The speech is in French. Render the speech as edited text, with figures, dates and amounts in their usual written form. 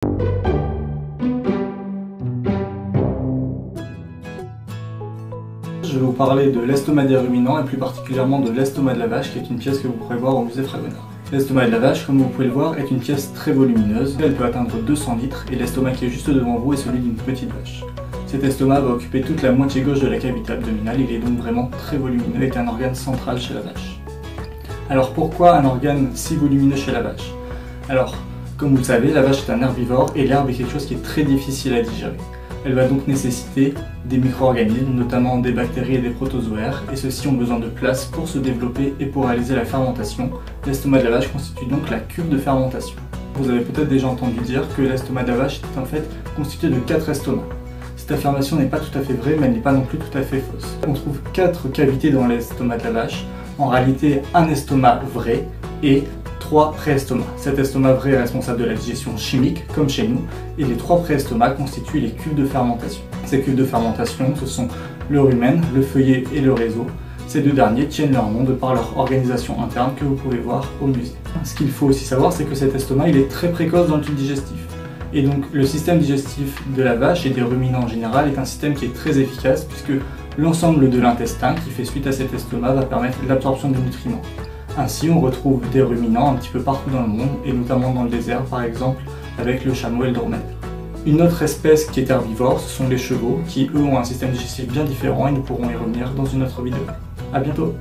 Je vais vous parler de l'estomac des ruminants et plus particulièrement de l'estomac de la vache, qui est une pièce que vous pourrez voir au musée Fragonard. L'estomac de la vache, comme vous pouvez le voir, est une pièce très volumineuse. Elle peut atteindre 200 litres et l'estomac qui est juste devant vous est celui d'une petite vache. Cet estomac va occuper toute la moitié gauche de la cavité abdominale, il est donc vraiment très volumineux et est un organe central chez la vache. Alors pourquoi un organe si volumineux chez la vache? Alors, comme vous le savez, la vache est un herbivore et l'herbe est quelque chose qui est très difficile à digérer. Elle va donc nécessiter des micro-organismes, notamment des bactéries et des protozoaires, et ceux-ci ont besoin de place pour se développer et pour réaliser la fermentation. L'estomac de la vache constitue donc la cuve de fermentation. Vous avez peut-être déjà entendu dire que l'estomac de la vache est en fait constitué de 4 estomacs. Cette affirmation n'est pas tout à fait vraie, mais elle n'est pas non plus tout à fait fausse. On trouve 4 cavités dans l'estomac de la vache, en réalité un estomac vrai et 3 préestomacs. Cet estomac vrai est responsable de la digestion chimique, comme chez nous, et les 3 préestomacs constituent les cuves de fermentation. Ces cuves de fermentation, ce sont le rumen, le feuillet et le réseau. Ces deux derniers tiennent leur nom de par leur organisation interne que vous pouvez voir au musée. Ce qu'il faut aussi savoir, c'est que cet estomac il est très précoce dans le tube digestif. Et donc le système digestif de la vache et des ruminants en général est un système qui est très efficace puisque l'ensemble de l'intestin qui fait suite à cet estomac va permettre l'absorption des nutriments. Ainsi, on retrouve des ruminants un petit peu partout dans le monde, et notamment dans le désert par exemple, avec le chameau et le dromadaire. Une autre espèce qui est herbivore, ce sont les chevaux, qui eux ont un système digestif bien différent et nous pourrons y revenir dans une autre vidéo. A bientôt!